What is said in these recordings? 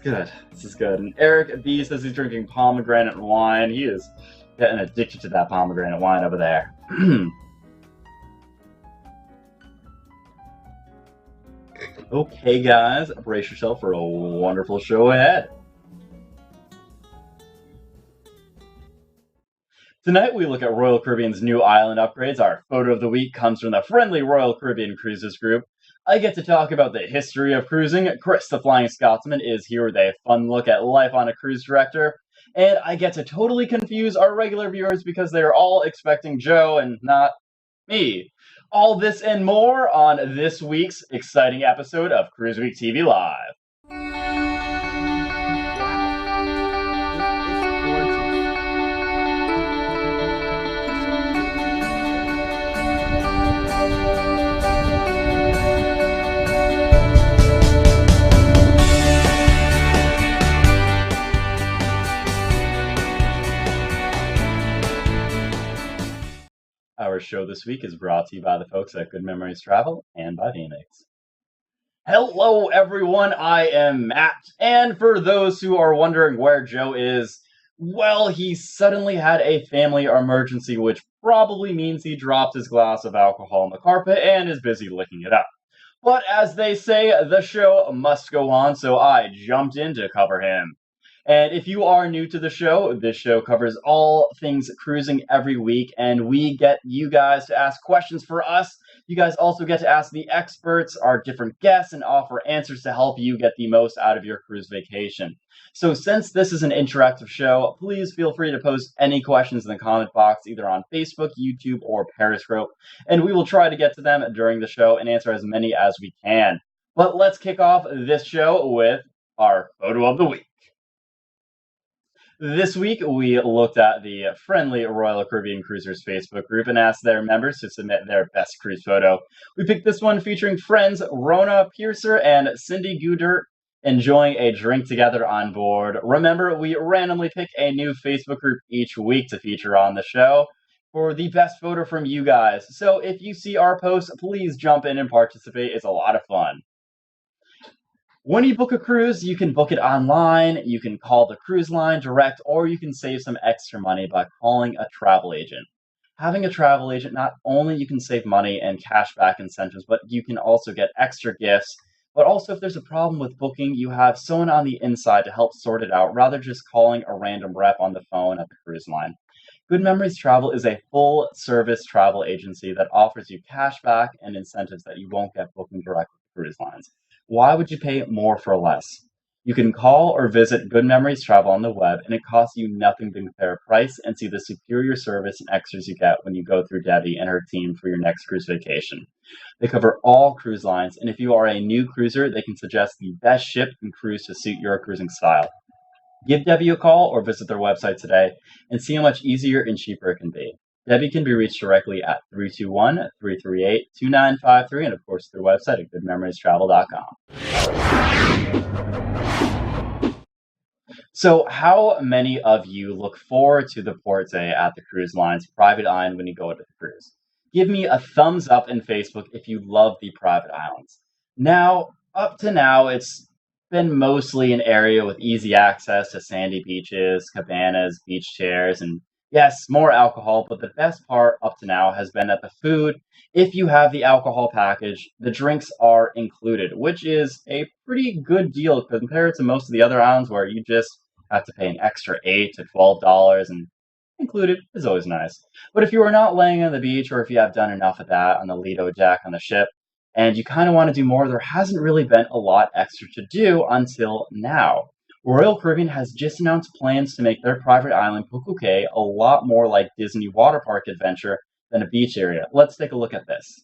Good. This is good. And Eric B says he's drinking pomegranate wine. He is getting addicted to that pomegranate wine over there. Okay, guys, brace yourself for a wonderful show ahead. Tonight we look at Royal Caribbean's new island upgrades. Our photo of the week comes from the friendly Royal Caribbean Cruises group. I get to talk about the history of cruising. Chris, the Flying Scotsman, is here with a fun look at life on a cruise director. And I get to totally confuse our regular viewers because they are all expecting Joe and not me. All this and more on this week's exciting episode of Cruise Week TV Live. Our show this week is brought to you by the folks at Good Memories Travel and by Phoenix. Hello, everyone. I am Matt. And for those who are wondering where Joe is, well, he suddenly had a family emergency, which probably means he dropped his glass of alcohol on the carpet and is busy licking it up. But as they say, the show must go on, so I jumped in to cover him. And if you are new to the show, this show covers all things cruising every week, and we get you guys to ask questions for us. You guys also get to ask the experts, our different guests, and offer answers to help you get the most out of your cruise vacation. So since this is an interactive show, please feel free to post any questions in the comment box, either on Facebook, YouTube, or Periscope, and we will try to get to them during the show and answer as many as we can. But let's kick off this show with our photo of the week. This week, we looked at the friendly Royal Caribbean Cruisers Facebook group and asked their members to submit their best cruise photo. We picked this one featuring friends Rona Piercer and Cindy Gooder enjoying a drink together on board. Remember, we randomly pick a new Facebook group each week to feature on the show for the best photo from you guys. So if you see our post, please jump in and participate. It's a lot of fun. When you book a cruise, you can book it online, you can call the cruise line direct, or you can save some extra money by calling a travel agent. Having a travel agent, not only you can save money and cashback incentives, but you can also get extra gifts. But also, if there's a problem with booking, you have someone on the inside to help sort it out, rather just calling a random rep on the phone at the cruise line. Good Memories Travel is a full-service travel agency that offers you cashback and incentives that you won't get booking direct with cruise lines. Why would you pay more for less? You can call or visit Good Memories Travel on the web, and it costs you nothing to compare price and see the superior service and extras you get when you go through Debbie and her team for your next cruise vacation. They cover all cruise lines, and if you are a new cruiser, they can suggest the best ship and cruise to suit your cruising style. Give Debbie a call or visit their website today and see how much easier and cheaper it can be. Debbie can be reached directly at 321-338-2953 and, of course, their website at goodmemoriestravel.com. So how many of you look forward to the port day at the cruise line's private island when you go to the cruise? Give me a thumbs up in Facebook if you love the private islands. Now, up to now, it's been mostly an area with easy access to sandy beaches, cabanas, beach chairs, and yes, more alcohol, but the best part up to now has been that the food, if you have the alcohol package, the drinks are included, which is a pretty good deal compared to most of the other islands where you just have to pay an extra $8 to $12, and included is always nice. But if you are not laying on the beach, or if you have done enough of that on the Lido deck on the ship, and you kind of want to do more, there hasn't really been a lot extra to do until now. Royal Caribbean has just announced plans to make their private island, Coco a lot more like Disney water park adventure than a beach area. Let's take a look at this.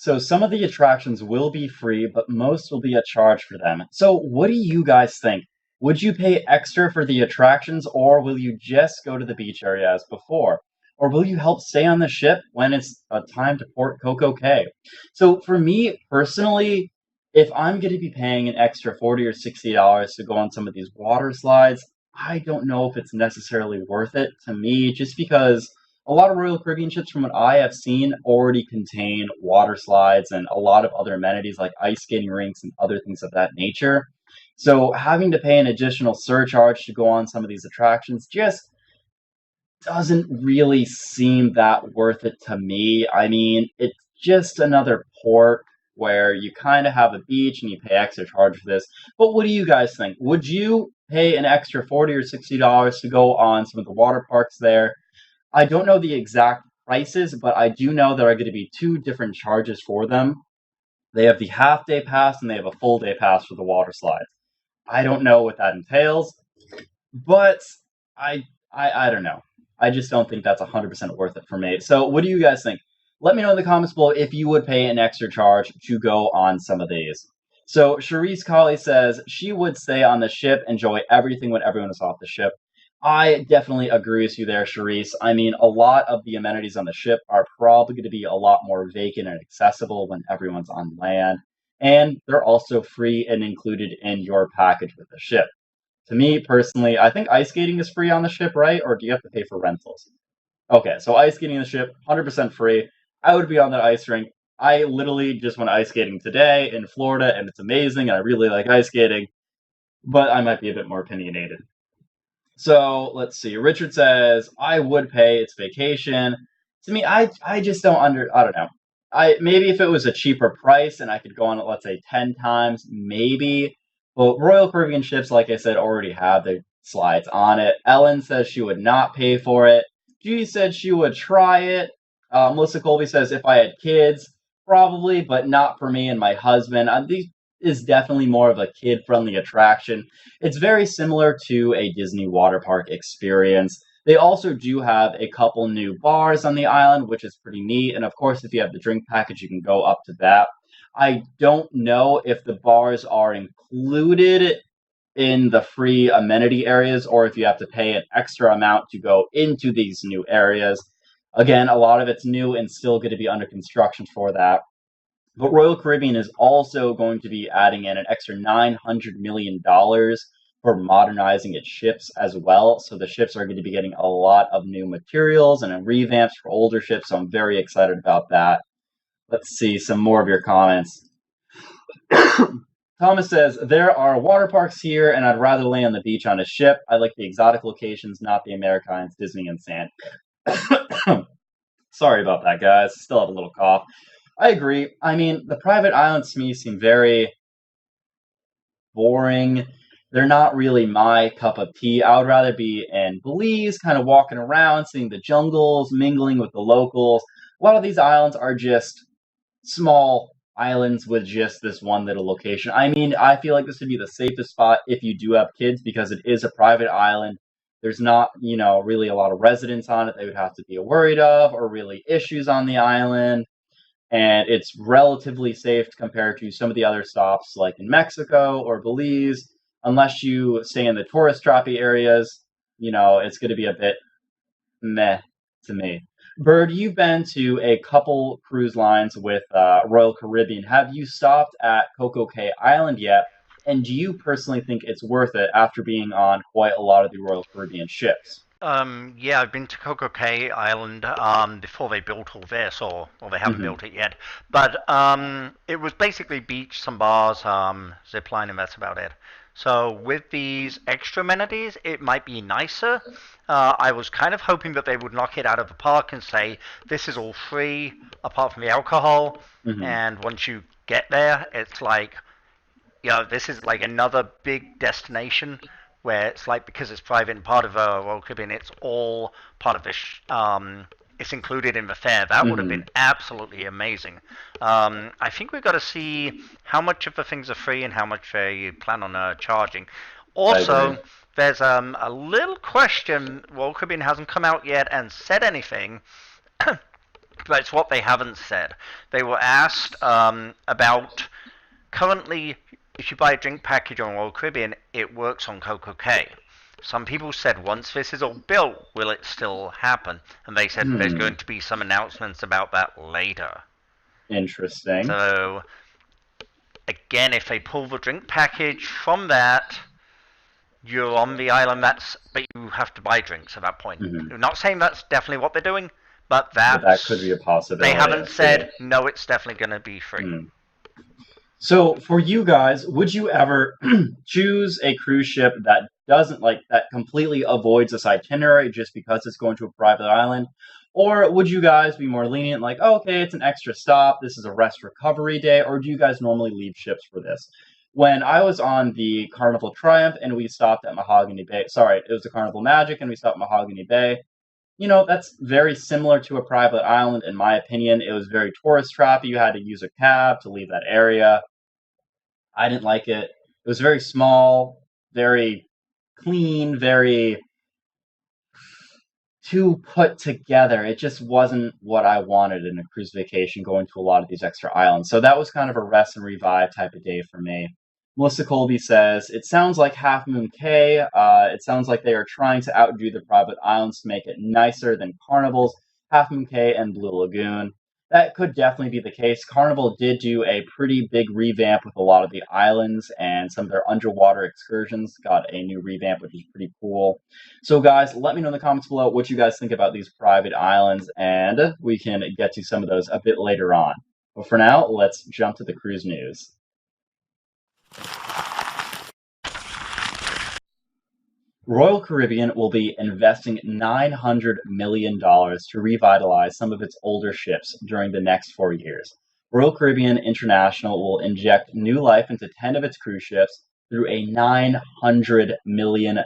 So some of the attractions will be free, but most will be a charge for them. So what do you guys think? Would you pay extra for the attractions, or will you just go to the beach area as before? Or will you help stay on the ship when it's time to port Coco Cay? So for me personally, if I'm going to be paying an extra $40 or $60 to go on some of these water slides, I don't know if it's necessarily worth it to me, just because a lot of Royal Caribbean ships, from what I have seen, already contain water slides and a lot of other amenities like ice skating rinks and other things of that nature. So having to pay an additional surcharge to go on some of these attractions just doesn't really seem that worth it to me. I mean, it's just another port where you kind of have a beach and you pay extra charge for this. But what do you guys think? Would you pay an extra $40 or $60 to go on some of the water parks there? I don't know the exact prices, but I do know there are going to be two different charges for them. They have the half day pass and they have a full day pass for the water slides. I don't know what that entails, but I I don't know. I just don't think that's 100% worth it for me. So, what do you guys think? Let me know in the comments below if you would pay an extra charge to go on some of these. So, Charisse Colley says she would stay on the ship, enjoy everything when everyone is off the ship. I definitely agree with you there, Charisse. I mean, a lot of the amenities on the ship are probably going to be a lot more vacant and accessible when everyone's on land. And they're also free and included in your package with the ship. To me personally, I think ice skating is free on the ship, right? Or do you have to pay for rentals? Okay, so ice skating on the ship, 100% free. I would be on that ice rink. I literally just went ice skating today in Florida, and it's amazing, and I really like ice skating, but I might be a bit more opinionated. So let's see. Richard says, I would pay, it's vacation. To me, I just I don't know. I maybe if it was a cheaper price and I could go on it, let's say 10 times, maybe. But Royal Caribbean ships, like I said, already have the slides on it. Ellen says she would not pay for it. G said she would try it. Melissa Colby says if I had kids, probably, but not for me and my husband. These is definitely more of a kid-friendly attraction. It's very similar to a Disney water park experience. They also do have a couple new bars on the island, which is pretty neat. And of course, if you have the drink package, you can go up to that. I don't know if the bars are included in the free amenity areas or if you have to pay an extra amount to go into these new areas. Again, a lot of it's new and still going to be under construction for that. But Royal Caribbean is also going to be adding in an extra $900 million for modernizing its ships as well. So the ships are going to be getting a lot of new materials and revamps for older ships. So I'm very excited about that. Let's see some more of your comments. Thomas says, there are water parks here, and I'd rather lay on the beach on a ship. I like the exotic locations, not the Americans, Disney, and sand. Sorry about that, guys. Still have a little cough. I agree. I mean, the private islands to me seem very boring. They're not really my cup of tea. I would rather be in Belize, kind of walking around, seeing the jungles, mingling with the locals. A lot of these islands are just small islands with just this one little location. I mean, I feel like this would be the safest spot if you do have kids because it is a private island. There's not, really a lot of residents on it they would have to be worried of or really issues on the island. And it's relatively safe compared to some of the other stops like in Mexico or Belize. Unless you stay in the tourist trappy areas, it's going to be a bit meh to me. Bird, you've been to a couple cruise lines with Royal Caribbean. Have you stopped at Coco Cay Island yet? And do you personally think it's worth it after being on quite a lot of the Royal Caribbean ships? Yeah, I've been to Coco Cay Island before they built all this, or they haven't Hmm. built it yet. But it was basically beach, some bars, zip line, and that's about it. So with these extra amenities, it might be nicer. I was kind of hoping that they would knock it out of the park and say this is all free apart from the alcohol. Hmm. And once you get there, it's like this is like another big destination where it's like because it's private and part of Royal Caribbean, it's all part of this. It's included in the fare. That would have Hmm. been absolutely amazing. I think we've got to see how much of the things are free and how much they plan on charging. I agree. Also, there's a little question. Royal Caribbean hasn't come out yet and said anything, That's what they haven't said. They were asked about currently, if you buy a drink package on Royal Caribbean, it works on Coco. Some people said, once this is all built, will it still happen? And they said there's going to be some announcements about that later. Interesting. So, again, if they pull the drink package from that, you're on the island, but you have to buy drinks at that point. Mm-hmm. I'm not saying that's definitely what they're doing, but That could be a possibility. they haven't said, no, it's definitely going to be free. Mm. So for you guys, would you ever choose a cruise ship that doesn't that completely avoids this itinerary just because it's going to a private island? Or would you guys be more lenient, like, oh, okay, it's an extra stop, this is a rest recovery day, or do you guys normally leave ships for this? When I was on the Carnival Triumph and we stopped at Mahogany Bay, sorry, it was the Carnival Magic and we stopped at Mahogany Bay, that's very similar to a private island in my opinion. It was very tourist trappy. You had to use a cab to leave that area. I didn't like it. It was very small, very clean, very too put together. It just wasn't what I wanted in a cruise vacation, going to a lot of these extra islands. So that was kind of a rest and revive type of day for me. Melissa Colby says, it sounds like Half Moon Cay. It sounds like they are trying to outdo the private islands to make it nicer than Carnival's Half Moon Cay and Blue Lagoon. That could definitely be the case. Carnival did do a pretty big revamp with a lot of the islands, and some of their underwater excursions got a new revamp, which is pretty cool. So guys, let me know in the comments below what you guys think about these private islands, and we can get to some of those a bit later on. But for now, let's jump to the cruise news. Royal Caribbean will be investing $900 million to revitalize some of its older ships during the next 4 years. Royal Caribbean International will inject new life into 10 of its cruise ships through a $900 million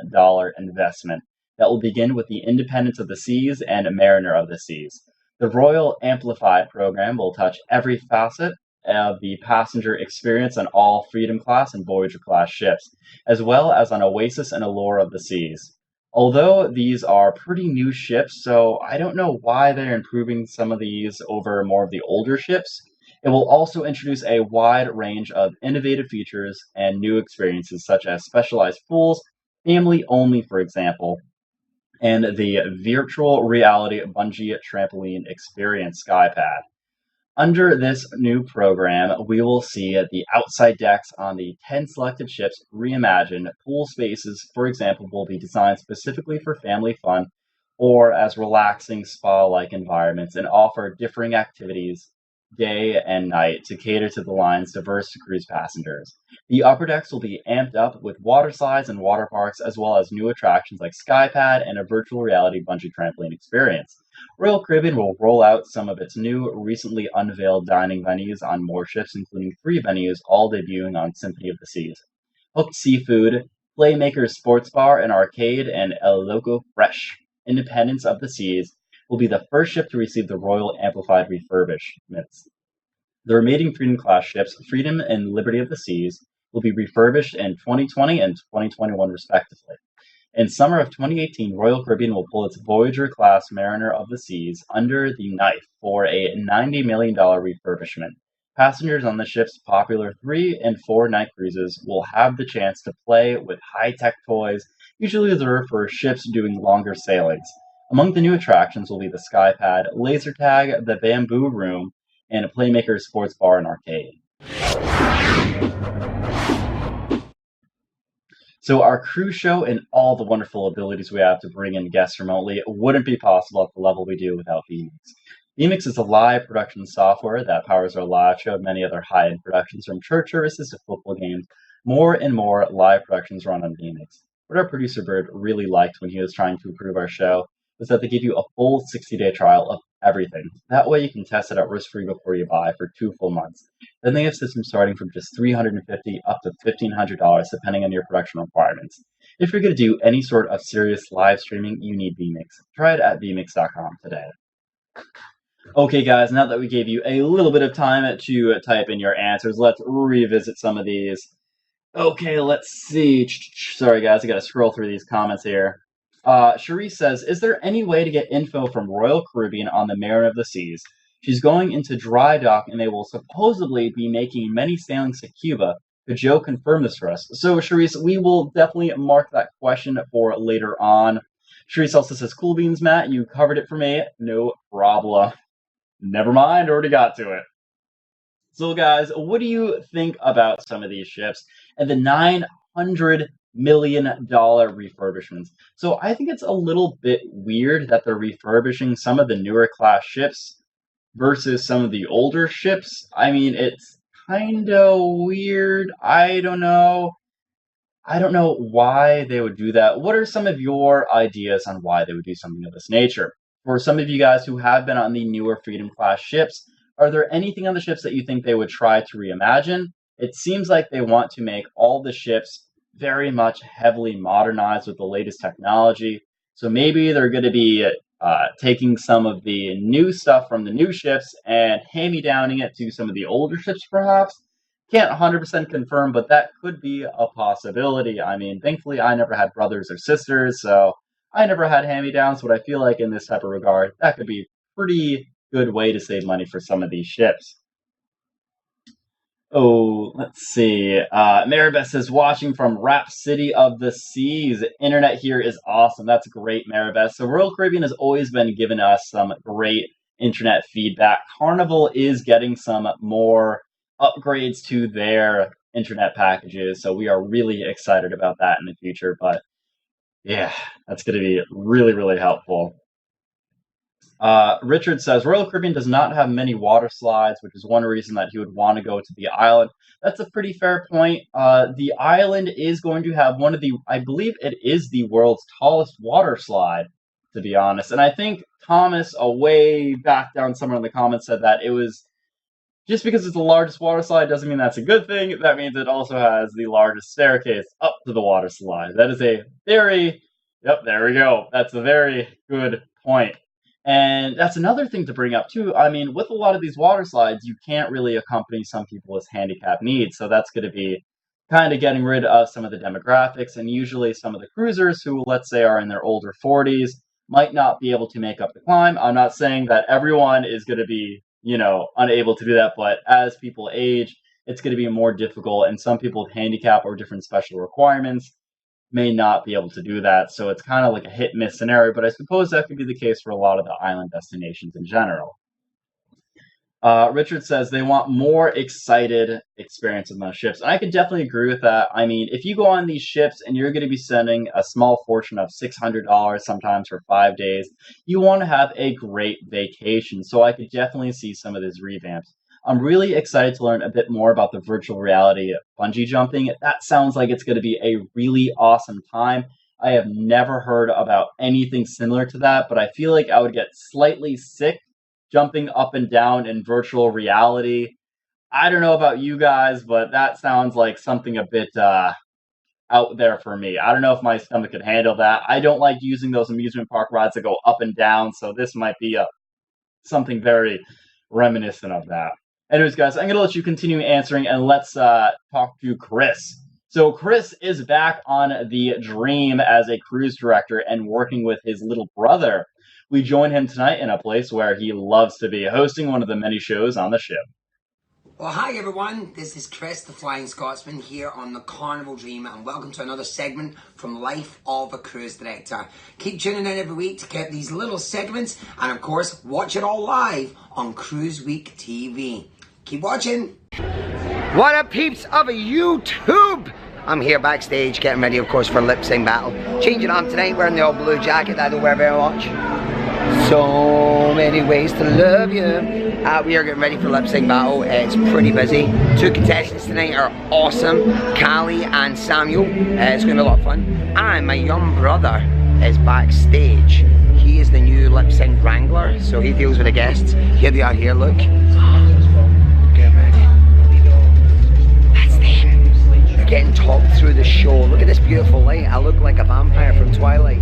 investment that will begin with the Independence of the Seas and Mariner of the Seas. The Royal Amplified program will touch every facet of the passenger experience on all Freedom Class and Voyager Class ships, as well as on Oasis and Allure of the Seas. Although these are pretty new ships, so I don't know why they're improving some of these over more of the older ships. It will also introduce a wide range of innovative features and new experiences, such as specialized pools, family only, for example, and the virtual reality bungee trampoline experience SkyPad. Under this new program, we will see the outside decks on the 10 selected ships reimagined. Pool spaces, for example, will be designed specifically for family fun or as relaxing spa-like environments and offer differing activities day and night to cater to the line's diverse cruise passengers. The upper decks will be amped up with water slides and water parks, as well as new attractions like SkyPad and a virtual reality bungee trampoline experience. Royal Caribbean will roll out some of its new, recently unveiled dining venues on more ships, including 3 venues, all debuting on Symphony of the Seas. Hooked Seafood, Playmaker's Sports Bar and Arcade, and El Loco Fresh, Independence of the Seas, will be the first ship to receive the Royal Amplified refurbishments. The remaining Freedom Class ships, Freedom and Liberty of the Seas, will be refurbished in 2020 and 2021 respectively. In summer of 2018, Royal Caribbean will pull its Voyager-class Mariner of the Seas under the knife for a $90 million refurbishment. Passengers on the ship's popular 3- and 4-night cruises will have the chance to play with high-tech toys, usually reserved for ships doing longer sailings. Among the new attractions will be the SkyPad, laser tag, the Bamboo Room, and a Playmaker Sports Bar and Arcade. So our cruise show and all the wonderful abilities we have to bring in guests remotely wouldn't be possible at the level we do without vMix. vMix is a live production software that powers our live show and many other high-end productions, from church services to football games. More and more live productions run on vMix. What our producer Bird really liked when he was trying to improve our show was that they give you a full 60-day trial of everything. That way you can test it out risk-free before you buy for 2 full months. Then they have systems starting from just $350 up to $1,500 depending on your production requirements. If you're going to do any sort of serious live streaming, you need vMix. Try it at vmix.com today. Okay guys, now that we gave you a little bit of time to type in your answers, let's revisit some of these. Okay, let's see. Sorry guys, I gotta scroll through these comments here. Cherise says, is there any way to get info from Royal Caribbean on the Mariner of the Seas? She's going into dry dock, and they will supposedly be making many sailings to Cuba. Could Joe confirm this for us? So, Charisse, we will definitely mark that question for later on. Charisse also says, cool beans, Matt. You covered it for me. No problem. Never mind, already got to it. So, guys, what do you think about some of these ships and the $900 million refurbishments? So, I think it's a little bit weird that they're refurbishing some of the newer class ships versus some of the older ships. I mean, it's kind of weird. I don't know. I don't know why they would do that. What are some of your ideas on why they would do something of this nature? For some of you guys who have been on the newer Freedom class ships, are there anything on the ships that you think they would try to reimagine? It seems like they want to make all the ships very much heavily modernized with the latest technology. So maybe they're going to be taking some of the new stuff from the new ships and hand-me-downing it to some of the older ships, perhaps. Can't 100% confirm, but that could be a possibility. I mean, thankfully, I never had brothers or sisters, so I never had hand-me-downs, but I feel like in this type of regard, that could be a pretty good way to save money for some of these ships. Oh, let's see. Maribeth says, watching from Rap City of the Seas. Internet here is awesome. That's great, Maribeth. So Royal Caribbean has always been giving us some great internet feedback. Carnival is getting some more upgrades to their internet packages, so we are really excited about that in the future. But yeah, that's going to be really, really helpful. Richard says, Royal Caribbean does not have many water slides, which is one reason that he would want to go to the island. That's a pretty fair point. The island is going to have one of the, I believe it is the world's tallest water slide, to be honest. And I think Thomas, way back down somewhere in the comments, said that it was, just because it's the largest water slide doesn't mean that's a good thing. That means it also has the largest staircase up to the water slide. That is a very, yep, there we go. That's a very good point. And that's another thing to bring up, too. I mean, with a lot of these water slides, you can't really accompany some people with handicap needs. So that's going to be kind of getting rid of some of the demographics. And usually some of the cruisers who, let's say, are in their older 40s might not be able to make up the climb. I'm not saying that everyone is going to be, unable to do that. But as people age, it's going to be more difficult. And some people with handicap or different special requirements may not be able to do that. So it's kind of like a hit-miss scenario, but I suppose that could be the case for a lot of the island destinations in general. Richard says they want more excited experiences on ships, and I could definitely agree with that. I mean, if you go on these ships and you're going to be spending a small fortune of $600 sometimes for 5 days, you want to have a great vacation, so I could definitely see some of these revamps. I'm really excited to learn a bit more about the virtual reality of bungee jumping. That sounds like it's going to be a really awesome time. I have never heard about anything similar to that, but I feel like I would get slightly sick jumping up and down in virtual reality. I don't know about you guys, but that sounds like something a bit out there for me. I don't know if my stomach could handle that. I don't like using those amusement park rides that go up and down, so this might be something very reminiscent of that. Anyways, guys, I'm going to let you continue answering, and let's talk to Chris. So Chris is back on the Dream as a cruise director and working with his little brother. We join him tonight in a place where he loves to be, hosting one of the many shows on the ship. Well, hi everyone, this is Chris, the Flying Scotsman, here on the Carnival Dream, and welcome to another segment from Life of a Cruise Director. Keep tuning in every week to get these little segments, and of course, watch it all live on CruiseWeekTV. Keep watching. What up, peeps of YouTube? I'm here backstage getting ready, of course, for lip sync battle. Changing on tonight, wearing the old blue jacket that I don't wear very much. So many ways to love you. We are getting ready for lip sync battle. It's pretty busy. 2 contestants tonight are awesome, Callie and Samuel. It's going to be a lot of fun. And my young brother is backstage. He is the new lip sync wrangler, so he deals with the guests. Here they are here, look. Get ready. That's them. They're getting talked through the show. Look at this beautiful light. I look like a vampire from Twilight.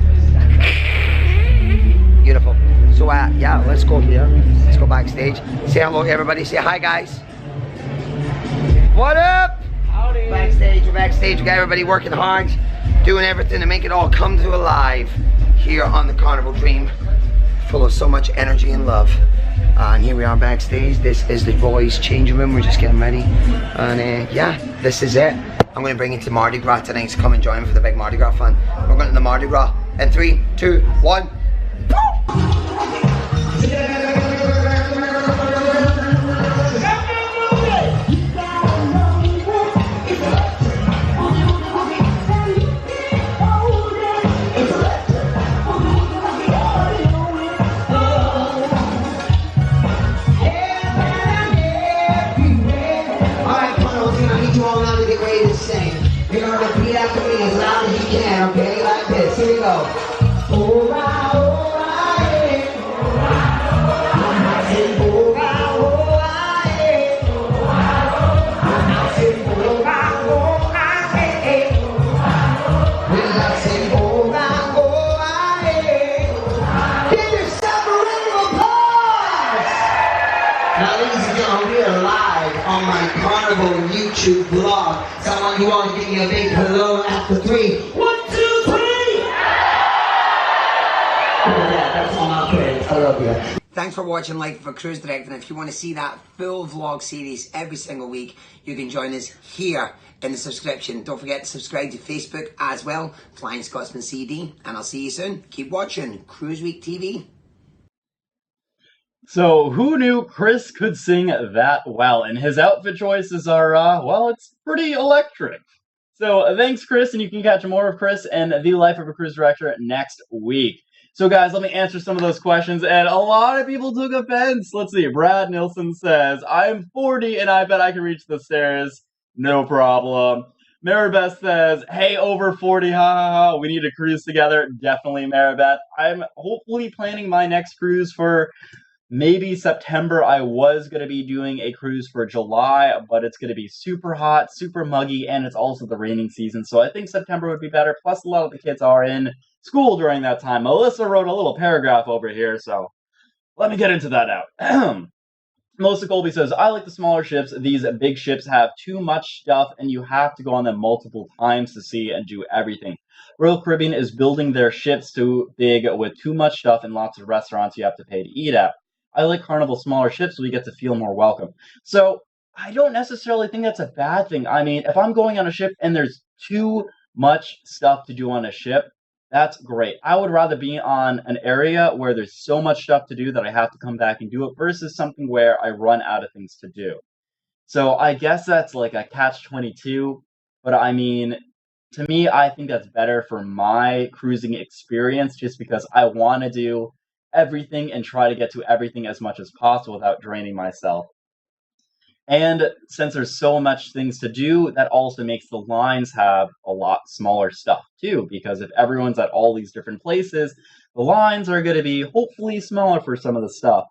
Beautiful. So yeah, let's go here. Let's go backstage. Say hello to everybody. Say hi, guys. What up? Howdy. Backstage, we're backstage. We got everybody working hard, doing everything to make it all come to alive here on the Carnival Dream. full of so much energy and love. And here we are backstage. This is the boys' changing room. We're just getting ready. And yeah, this is it. I'm going to bring you to Mardi Gras tonight, so come and join me for the big Mardi Gras fun. We're going to the Mardi Gras in 3, 2, 1. Repeat after me as loud as you can, okay? Like this. Here we go. Oh, right, oh, right, I said, oh, right, oh, right, I said, oh, right, oh, right, when I say, oh, right, oh, right, give yourself a round of applause. Now, ladies and gentlemen, we are live on my Carnival YouTube vlog. Someone you want to give me a big hello after 3. 1, 2, 3! Yeah, that's all my friends. I love you. Thanks for watching Life of a Cruise Director. And if you want to see that full vlog series every single week, you can join us here in the subscription. Don't forget to subscribe to Facebook as well, Flying Scotsman CD. And I'll see you soon. Keep watching CruiseWeekTV. So, who knew Chris could sing that well? And his outfit choices are, well, it's pretty electric. So, thanks, Chris, and you can catch more of Chris and The Life of a Cruise Director next week. So, guys, let me answer some of those questions, and a lot of people took offense. Let's see, Brad Nilsson says, I'm 40 and I bet I can reach the stairs. No problem. Maribeth says, hey, over 40, ha ha ha, we need to cruise together. Definitely, Maribeth. I'm hopefully planning my next cruise for maybe September. I was going to be doing a cruise for July, but it's going to be super hot, super muggy, and it's also the raining season. So I think September would be better. Plus, a lot of the kids are in school during that time. Melissa wrote a little paragraph over here, so let me get into that now. Melissa Colby says, I like the smaller ships. These big ships have too much stuff, and you have to go on them multiple times to see and do everything. Royal Caribbean is building their ships too big with too much stuff and lots of restaurants you have to pay to eat at. I like Carnival smaller ships so we get to feel more welcome. So I don't necessarily think that's a bad thing. I mean, if I'm going on a ship and there's too much stuff to do on a ship, that's great. I would rather be on an area where there's so much stuff to do that I have to come back and do it versus something where I run out of things to do. So I guess that's like a catch-22, but I mean, to me, I think that's better for my cruising experience just because I want to do everything and try to get to everything as much as possible without draining myself. And since there's so much things to do, that also makes the lines have a lot smaller stuff too, because if everyone's at all these different places, the lines are going to be hopefully smaller for some of the stuff.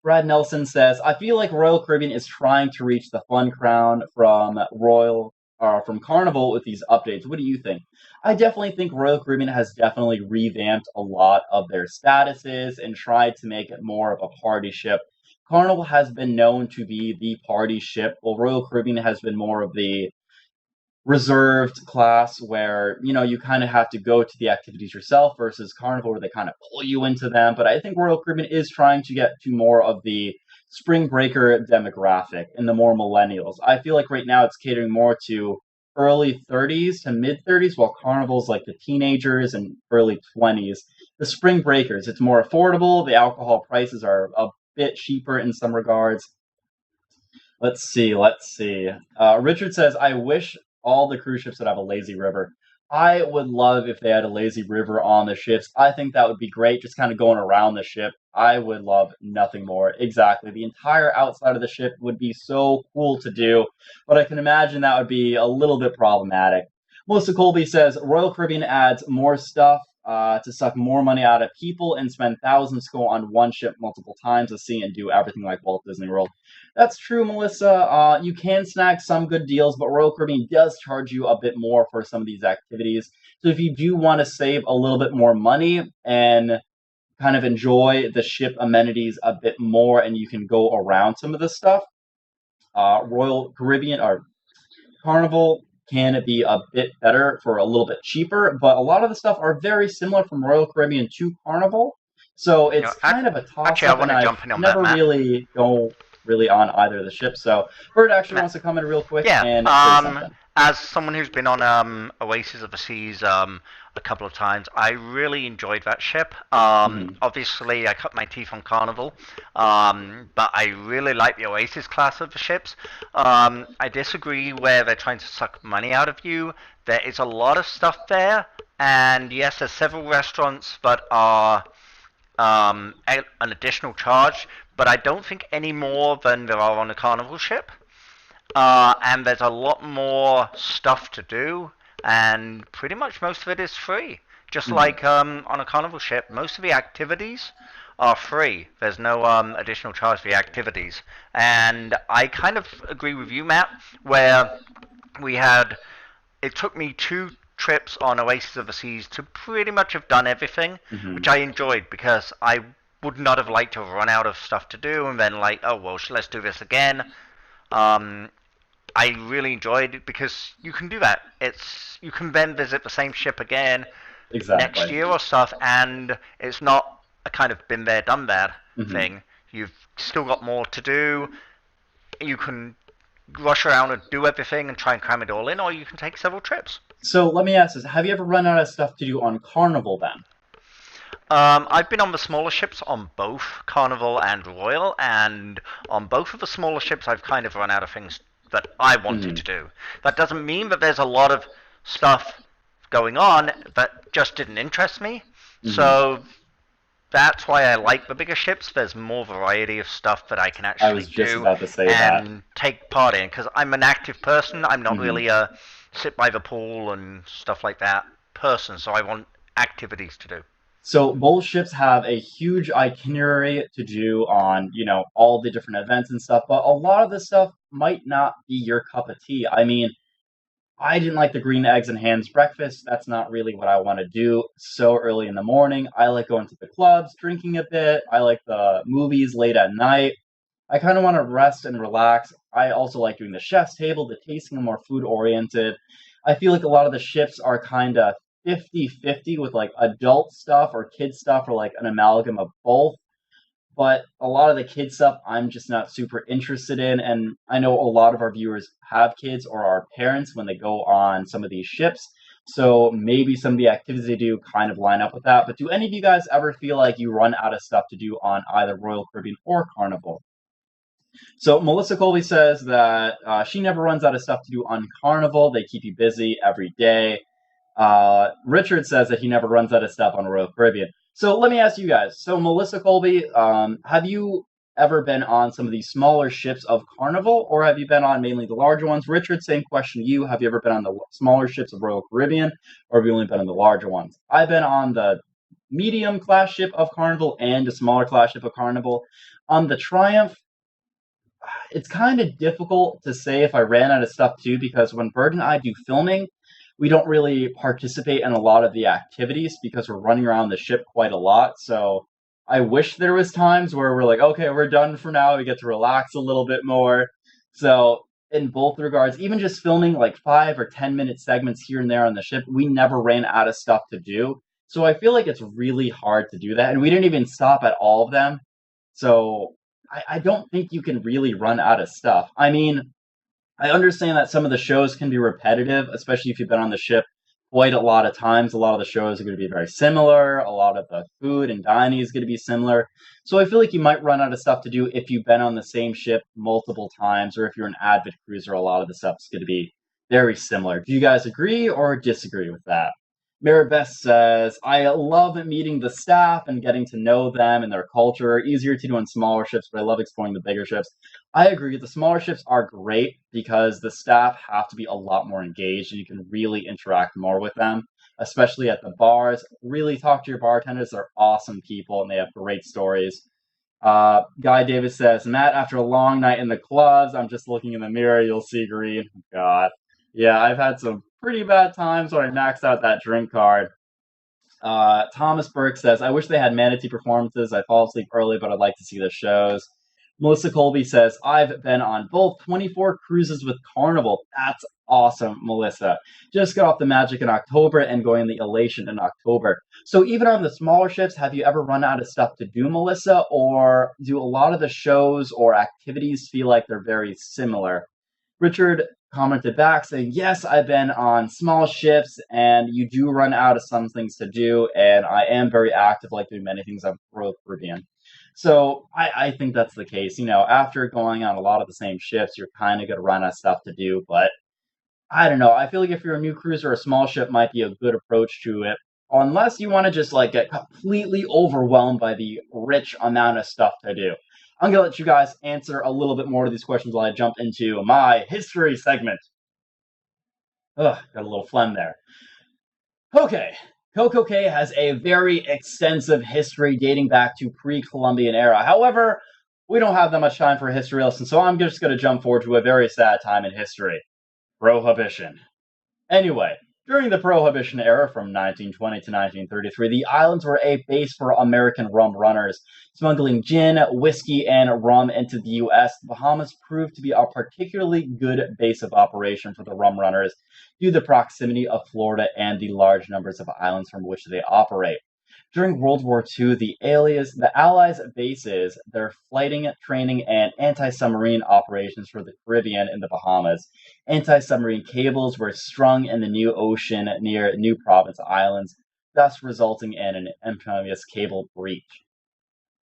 Brad Nelson says, I feel like Royal Caribbean is trying to reach the fun crown from from Carnival with these updates. What do you think? I definitely think Royal Caribbean has definitely revamped a lot of their statuses and tried to make it more of a party ship. Carnival has been known to be the party ship, while Royal Caribbean has been more of the reserved class where, you know, you kind of have to go to the activities yourself versus Carnival where they kind of pull you into them. But I think Royal Caribbean is trying to get to more of the spring breaker demographic and the more millennials. I feel like right now it's catering more to early 30s to mid 30s, while Carnival's like the teenagers and early 20s. The spring breakers, it's more affordable. The alcohol prices are a bit cheaper in some regards. Let's see. Richard says, I wish all the cruise ships would have a lazy river. I would love if they had a lazy river on the ships. I think that would be great, just kind of going around the ship. I would love nothing more. Exactly. The entire outside of the ship would be so cool to do, but I can imagine that would be a little bit problematic. Melissa Colby says, Royal Caribbean adds more stuff to suck more money out of people and spend thousands to go on one ship multiple times to see and do everything like Walt Disney World. That's true, Melissa. You can snag some good deals, but Royal Caribbean does charge you a bit more for some of these activities. So if you do want to save a little bit more money and kind of enjoy the ship amenities a bit more and you can go around some of this stuff, Royal Caribbean or Carnival can be a bit better for a little bit cheaper, but a lot of the stuff are very similar from Royal Caribbean to Carnival. So You know, it's kind of a actually, I toss-up, want and to I've jump in on that, never Matt. really go really on either of the ships. So Bird actually Matt, wants to come in real quick yeah. and say something. As someone who's been on Oasis of the Seas a couple of times, I really enjoyed that ship. Hmm. Obviously, I cut my teeth on Carnival, but I really like the Oasis class of the ships. I disagree where they're trying to suck money out of you. There is a lot of stuff there, and yes, there's several restaurants that are an additional charge, but I don't think any more than there are on a Carnival ship. And there's a lot more stuff to do, and pretty much most of it is free. Just Hmm. like on a Carnival ship, most of the activities are free. There's no additional charge for the activities. And I kind of agree with you, Matt, where we had it took me 2 trips on Oasis of the Seas to pretty much have done everything, Hmm. which I enjoyed because I would not have liked to have run out of stuff to do and then like, oh well, let's do this again. Um, I really enjoyed it because you can do that. You can then visit the same ship again next Exactly. year or stuff, and it's not a kind of been there, done that Hmm. thing. You've still got more to do. You can rush around and do everything and try and cram it all in, or you can take several trips. So let me ask this: have you ever run out of stuff to do on Carnival then? I've been on the smaller ships on both Carnival and Royal, and on both of the smaller ships, I've kind of run out of things that I wanted Hmm. to do. That doesn't mean that there's a lot of stuff going on that just didn't interest me. Hmm. So that's why I like the bigger ships. There's more variety of stuff that I can I was actually just do about to say that. and take part in. Because I'm an active person. I'm not Hmm. really a sit by the pool and stuff like that person. So I want activities to do. So both ships have a huge itinerary to do on, all the different events and stuff, but a lot of the stuff might not be your cup of tea. I mean, I didn't like the green eggs and hams breakfast. That's not really what I want to do so early in the morning. I like going to the clubs, drinking a bit. I like the movies late at night. I kind of want to rest and relax. I also like doing the chef's table, the tasting, more food oriented. I feel like a lot of the ships are kind of 50-50 with like adult stuff or kid stuff or like an amalgam of both. But a lot of the kid stuff I'm just not super interested in. And I know a lot of our viewers have kids or are parents when they go on some of these ships. So maybe some of the activities they do kind of line up with that. But do any of you guys ever feel like you run out of stuff to do on either Royal Caribbean or Carnival? So Melissa Colby says that she never runs out of stuff to do on Carnival. They keep you busy every day. Richard says that he never runs out of stuff on Royal Caribbean. So let me ask you guys. So Melissa Colby, have you ever been on some of these smaller ships of Carnival, or have you been on mainly the larger ones? Richard, same question to you. Have you ever been on the smaller ships of Royal Caribbean, or have you only been on the larger ones? I've been on the medium class ship of Carnival and the smaller class ship of Carnival. On the Triumph, it's kind of difficult to say if I ran out of stuff too, because when Bird and I do filming, we don't really participate in a lot of the activities because we're running around the ship quite a lot. So I wish there was times where we're like, okay, we're done for now. We get to relax a little bit more. So in both regards, even just filming like 5 or 10 minute segments here and there on the ship, we never ran out of stuff to do. So I feel like it's really hard to do that. And we didn't even stop at all of them. So I don't think you can really run out of stuff. I mean, I understand that some of the shows can be repetitive, especially if you've been on the ship quite a lot of times. A lot of the shows are going to be very similar. A lot of the food and dining is going to be similar. So I feel like you might run out of stuff to do if you've been on the same ship multiple times, or if you're an avid cruiser, a lot of the stuff is going to be very similar. Do you guys agree or disagree with that? Maribeth says, I love meeting the staff and getting to know them and their culture. Easier to do on smaller ships, but I love exploring the bigger ships. I agree. The smaller ships are great because the staff have to be a lot more engaged and you can really interact more with them, especially at the bars. Really talk to your bartenders. They're awesome people and they have great stories. Guy Davis says, Matt, after a long night in the clubs, I'm just looking in the mirror, you'll see green. God. Yeah, I've had some pretty bad times when I maxed out that drink card. Thomas Burke says, I wish they had manatee performances. I fall asleep early, but I'd like to see the shows. Melissa Colby says, I've been on both 24 cruises with Carnival. That's awesome, Melissa. Just got off the Magic in October and going the Elation in October. So even on the smaller ships, have you ever run out of stuff to do, Melissa? Or do a lot of the shows or activities feel like they're very similar? Richard commented back saying, yes, I've been on small ships and you do run out of some things to do. And I am very active, like doing many things on Royal Caribbean. So I think that's the case. After going on a lot of the same ships, you're kind of going to run out of stuff to do. But I don't know. I feel like if you're a new cruiser, a small ship might be a good approach to it. Unless you want to just get completely overwhelmed by the rich amount of stuff to do. I'm going to let you guys answer a little bit more to these questions while I jump into my history segment. Ugh, got a little phlegm there. Okay, Coco Cay has a very extensive history dating back to pre-Columbian era. However, we don't have that much time for a history lesson, so I'm just going to jump forward to a very sad time in history. Prohibition. Anyway, during the Prohibition era from 1920 to 1933, the islands were a base for American rum runners. Smuggling gin, whiskey, and rum into the U.S., the Bahamas proved to be a particularly good base of operation for the rum runners due to the proximity of Florida and the large numbers of islands from which they operate. During World War II, the Allies' bases, their flighting, training, and anti-submarine operations for the Caribbean and the Bahamas. Anti-submarine cables were strung in the new ocean near New Providence Islands, thus resulting in an infamous cable breach.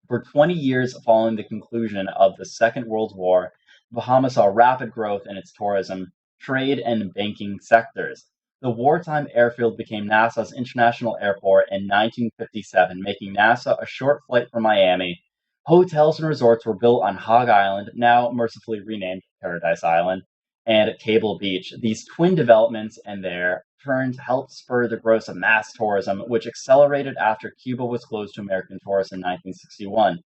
For 20 years following the conclusion of the Second World War, the Bahamas saw rapid growth in its tourism, trade, and banking sectors. The wartime airfield became NASA's International Airport in 1957, making NASA a short flight from Miami. Hotels and resorts were built on Hog Island, now mercifully renamed Paradise Island, and Cable Beach. These twin developments in their turns helped spur the growth of mass tourism, which accelerated after Cuba was closed to American tourists in 1961.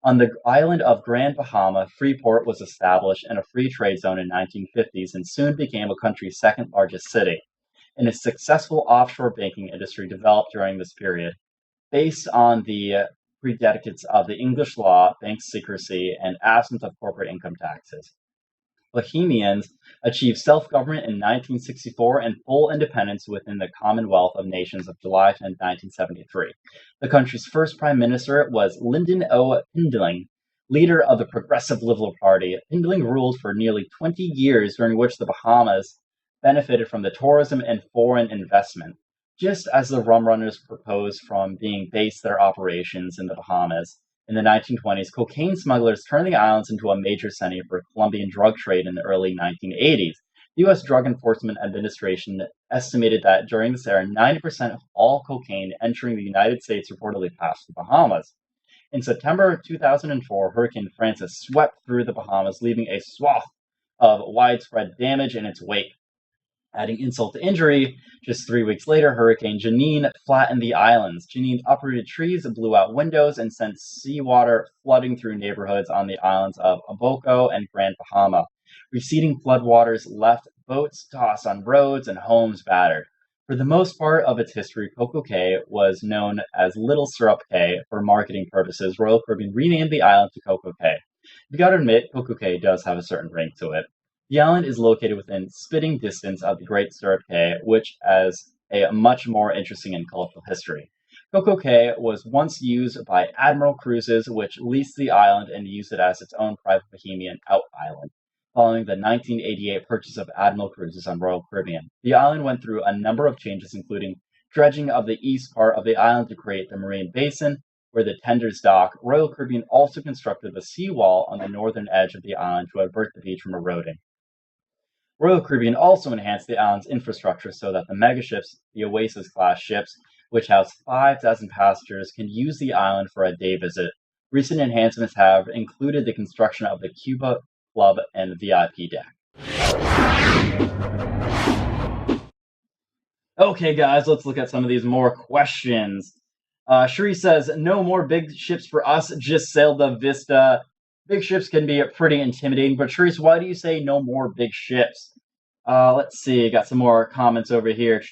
On the island of Grand Bahama, Freeport was established in a free trade zone in the 1950s and soon became the country's second largest city. And a successful offshore banking industry developed during this period, based on the predicates of the English law, bank secrecy, and absence of corporate income taxes. Bohemians achieved self-government in 1964 and full independence within the Commonwealth of Nations of July 10, 1973. The country's first prime minister was Lyndon O. Pindling, leader of the Progressive Liberal Party. Pindling ruled for nearly 20 years, during which the Bahamas benefited from the tourism and foreign investment, just as the rum runners proposed from being based their operations in the Bahamas. In the 1920s, cocaine smugglers turned the islands into a major center for Colombian drug trade in the early 1980s. The U.S. Drug Enforcement Administration estimated that during this era, 90% of all cocaine entering the United States reportedly passed the Bahamas. In September 2004, Hurricane Francis swept through the Bahamas, leaving a swath of widespread damage in its wake. Adding insult to injury, just 3 weeks later, Hurricane Janine flattened the islands. Janine uprooted trees, blew out windows, and sent seawater flooding through neighborhoods on the islands of Abaco and Grand Bahama. Receding floodwaters left boats tossed on roads and homes battered. For the most part of its history, Coco Cay was known as Little Syrup Cay for marketing purposes. Royal Caribbean renamed the island to Coco Cay. You gotta admit, Coco Cay does have a certain ring to it. The island is located within spitting distance of the Great Syrup Cay, which has a much more interesting and colorful history. Coco Cay was once used by Admiral Cruises, which leased the island and used it as its own private Bohemian out island, following the 1988 purchase of Admiral Cruises on Royal Caribbean. The island went through a number of changes, including dredging of the east part of the island to create the marine basin, where the tenders dock. Royal Caribbean also constructed the seawall on the northern edge of the island to avert the beach from eroding. Royal Caribbean also enhanced the island's infrastructure so that the megaships, the Oasis-class ships, which house 5,000 passengers, can use the island for a day visit. Recent enhancements have included the construction of the Cuba Club and VIP deck. Okay, guys, let's look at some of these more questions. Sheree says, no more big ships for us, just sail the Vista. Big ships can be pretty intimidating, but Therese, why do you say no more big ships? Let's see, got some more comments over here.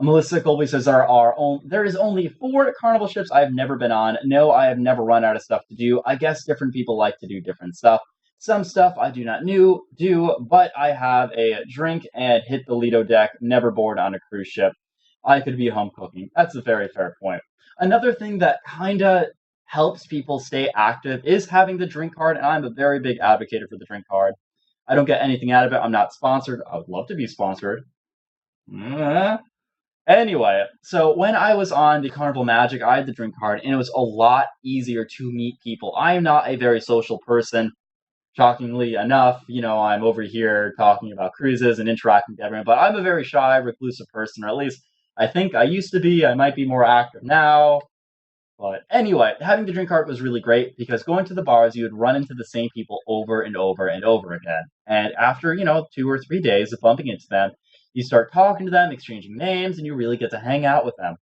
Melissa Colby says there is only 4 Carnival ships I've never been on. No, I have never run out of stuff to do. I guess different people like to do different stuff. Some stuff I do not do, but I have a drink and hit the Lido deck, never board on a cruise ship. I could be home cooking. That's a very fair point. Another thing that kinda helps people stay active is having the drink card, and I'm a very big advocate for the drink card. I don't get anything out of it. I'm not sponsored. I would love to be sponsored. Anyway, so when I was on the Carnival Magic, I had the drink card, and it was a lot easier to meet people. I am not a very social person. Shockingly enough, I'm over here talking about cruises and interacting with everyone, but I'm a very shy, reclusive person, or at least I think I used to be. I might be more active now. But anyway, having the drink cart was really great because going to the bars, you would run into the same people over and over and over again. And after, 2 or 3 days of bumping into them, you start talking to them, exchanging names, and you really get to hang out with them.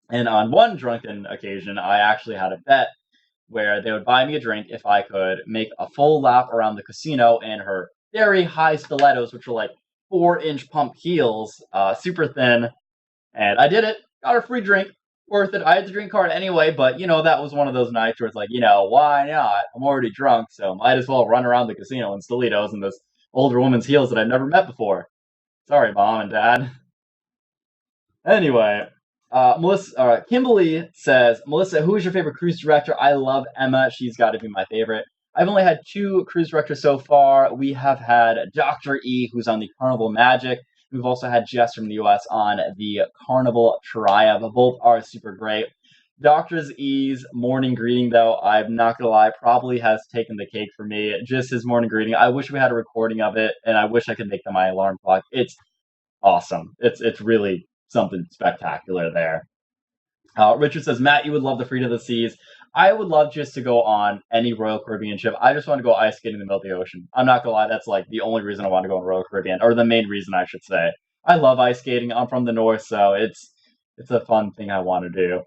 And on one drunken occasion, I actually had a bet where they would buy me a drink if I could make a full lap around the casino in her very high stilettos, which were like 4-inch pump heels, super thin. And I did it, got a free drink, worth it. I had the drink card anyway, but that was one of those nights where it's like, why not? I'm already drunk, so might as well run around the casino in stilettos and this older woman's heels that I've never met before. Sorry, Mom and Dad. Anyway, Kimberly says, Melissa, who is your favorite cruise director? I love Emma. She's got to be my favorite. I've only had 2 cruise directors so far. We have had Dr. E, who's on the Carnival Magic. We've also had Jess from the US on the Carnival Triumph. Both are super great. Dr. E's morning greeting, though, I'm not going to lie, probably has taken the cake for me. Just his morning greeting. I wish we had a recording of it, and I wish I could make them my alarm clock. It's awesome. It's really something spectacular there. Richard says, Matt, you would love the Freedom of the Seas. I would love just to go on any Royal Caribbean ship. I just want to go ice skating in the middle of the ocean. I'm not gonna lie, that's like the only reason I want to go on Royal Caribbean, or the main reason I should say. I love ice skating. I'm from the north, so it's a fun thing I want to do.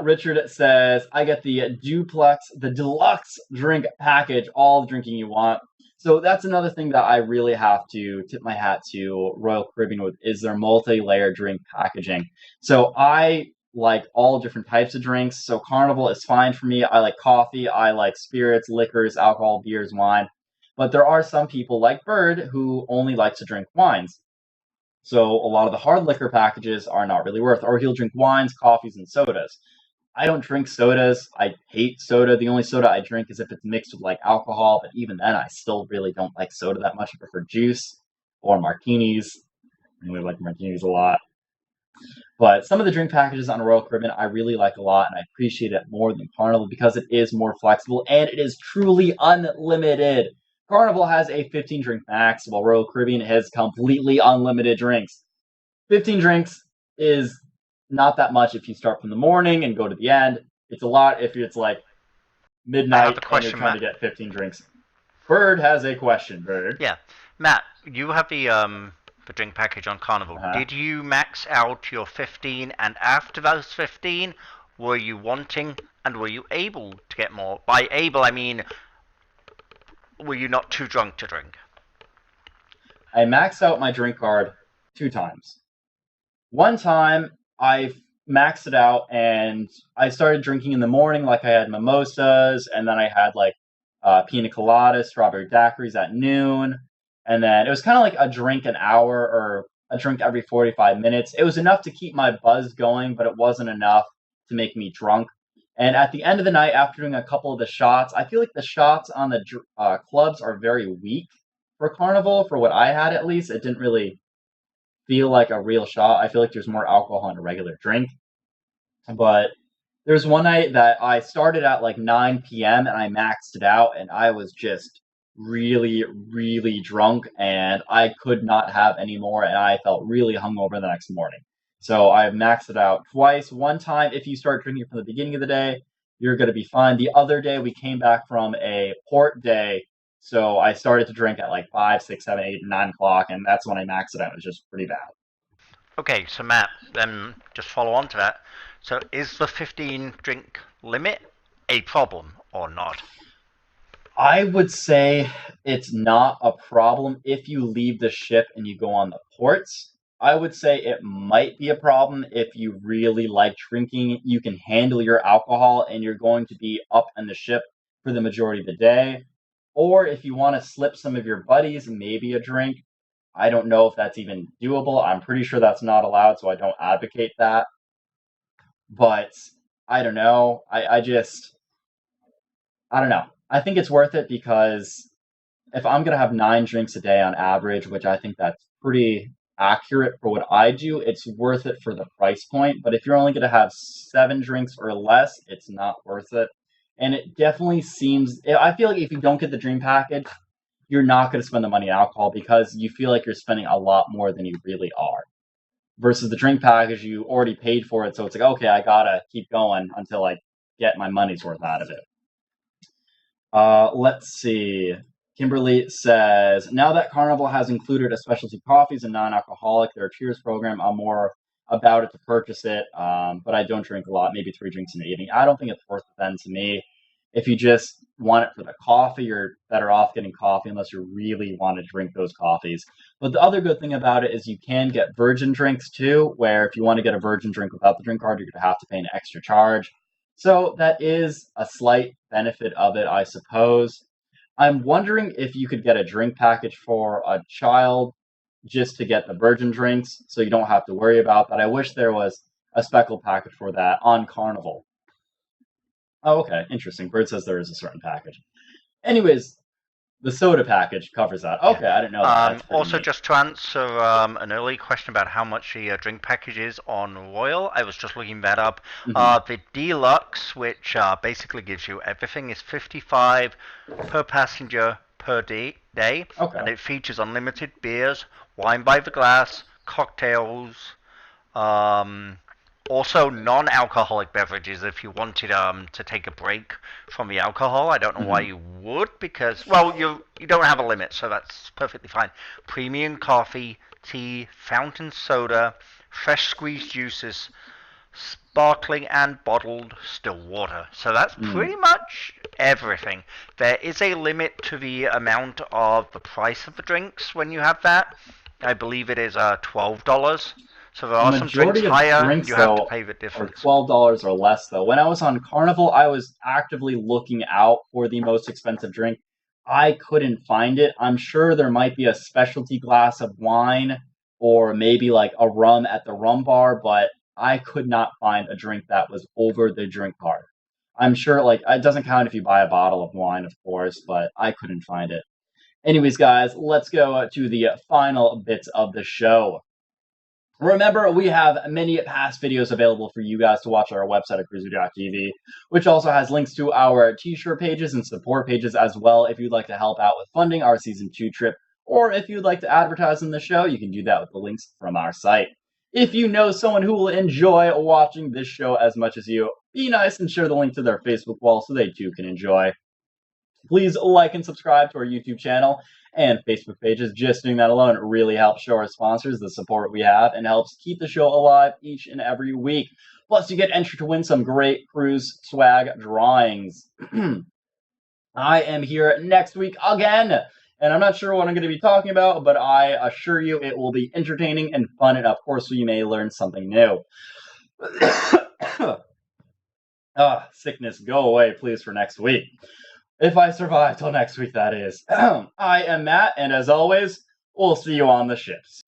Richard says, I get the deluxe drink package, all the drinking you want. So that's another thing that I really have to tip my hat to Royal Caribbean with is their multi-layer drink packaging. So I like all different types of drinks. So Carnival is fine for me. I like coffee. I like spirits, liquors, alcohol, beers, wine. But there are some people like Bird who only like to drink wines. So a lot of the hard liquor packages are not really worth, or he'll drink wines, coffees, and sodas. I don't drink sodas. I hate soda. The only soda I drink is if it's mixed with like alcohol, but even then I still really don't like soda that much. I prefer juice or martinis. I really like martinis a lot. But some of the drink packages on Royal Caribbean I really like a lot, and I appreciate it more than Carnival because it is more flexible and it is truly unlimited. Carnival has a 15 drink max, while Royal Caribbean has completely unlimited drinks. 15 drinks is not that much if you start from the morning and go to the end. It's a lot if it's like midnight and you're trying to get 15 drinks. Bird has a question, Bird. Yeah. Matt, you have the drink package on Carnival. Did you max out your 15, and after those 15, were you wanting and were you able to get more? By able, I mean, were you not too drunk to drink? I maxed out my drink card 2 times. One time, I maxed it out and I started drinking in the morning, like I had mimosas, and then I had like pina coladas, strawberry daiquiris at noon, and then it was kind of like a drink an hour or a drink every 45 minutes. It was enough to keep my buzz going, but it wasn't enough to make me drunk. And at the end of the night, after doing a couple of the shots, I feel like the shots on the clubs are very weak for Carnival, for what I had at least. It didn't really feel like a real shot. I feel like there's more alcohol in a regular drink. But there's one night that I started at like 9 p.m. and I maxed it out, and I was just really, really drunk, and I could not have any more, and I felt really hungover the next morning. So I've maxed it out twice. One time, if you start drinking from the beginning of the day, you're going to be fine. The other day, we came back from a port day, so I started to drink at like 5, 6, 7, 8, 9 o'clock, and that's when I maxed it out. It was just pretty bad. Okay, so Matt, then just follow on to that. So is the 15 drink limit a problem or not? I would say it's not a problem if you leave the ship and you go on the ports. I would say it might be a problem if you really like drinking. You can handle your alcohol and you're going to be up on the ship for the majority of the day. Or if you want to slip some of your buddies maybe a drink, I don't know if that's even doable. I'm pretty sure that's not allowed, so I don't advocate that. But I don't know. I don't know. I think it's worth it because if I'm gonna have 9 drinks a day on average, which I think that's pretty accurate for what I do, it's worth it for the price point. But if you're only gonna have 7 drinks or less, it's not worth it. And it definitely seems, I feel like if you don't get the drink package, you're not gonna spend the money on alcohol because you feel like you're spending a lot more than you really are. Versus the drink package, you already paid for it, so it's like, okay, I gotta keep going until I get my money's worth out of it. Let's see. Kimberly says, now that Carnival has included a specialty coffees and non-alcoholic, their Cheers program, I'm more about it to purchase it, but I don't drink a lot, maybe 3 drinks in the evening. I don't think it's worth it then to me. If you just want it for the coffee, you're better off getting coffee unless you really want to drink those coffees. But the other good thing about it is you can get virgin drinks too, where if you want to get a virgin drink without the drink card, you're going to have to pay an extra charge. So that is a slight benefit of it, I suppose. I'm wondering if you could get a drink package for a child just to get the virgin drinks so you don't have to worry about that. I wish there was a special package for that on Carnival. Oh, okay, interesting. Bird says there is a certain package. Anyways, the soda package covers that. Okay, I didn't know that. That's Also, neat. just to answer an early question about how much the drink package is on Royal, I was just looking that up. The Deluxe, which basically gives you everything, is $55 per passenger per day, Okay. and it features unlimited beers, wine by the glass, cocktails, also non-alcoholic beverages if you wanted to take a break from the alcohol. I don't know why you would, because, well, you don't have a limit, so that's perfectly fine. Premium coffee, tea, fountain soda, fresh squeezed juices, sparkling and bottled still water. So that's pretty much everything. There is a limit to the amount of the price of the drinks when you have that. I believe it is $12. So there The are some drinks majority of higher, drinks, you have to though, pay the are difference. $12 or less, though. When I was on Carnival, I was actively looking out for the most expensive drink. I couldn't find it. I'm sure there might be a specialty glass of wine or maybe like a rum at the rum bar, but I could not find a drink that was over the drink card. I'm sure, like, it doesn't count if you buy a bottle of wine, of course, but I couldn't find it. Anyways, guys, let's go to the final bits of the show. Remember, we have many past videos available for you guys to watch on our website at CruiseWeekTV, which also has links to our t-shirt pages and support pages as well if you'd like to help out with funding our Season 2 trip, or if you'd like to advertise in the show, you can do that with the links from our site. If you know someone who will enjoy watching this show as much as you, be nice and share the link to their Facebook wall so they too can enjoy. Please like and subscribe to our YouTube channel and Facebook pages. Just doing that alone really helps show our sponsors the support we have and helps keep the show alive each and every week. Plus, you get entered to win some great cruise swag drawings. I am here next week again, and I'm not sure what I'm going to be talking about, but I assure you it will be entertaining and fun, and of course, you may learn something new. Sickness, go away, please, for next week. If I survive till next week, that is. I am Matt, and as always, we'll see you on the ships.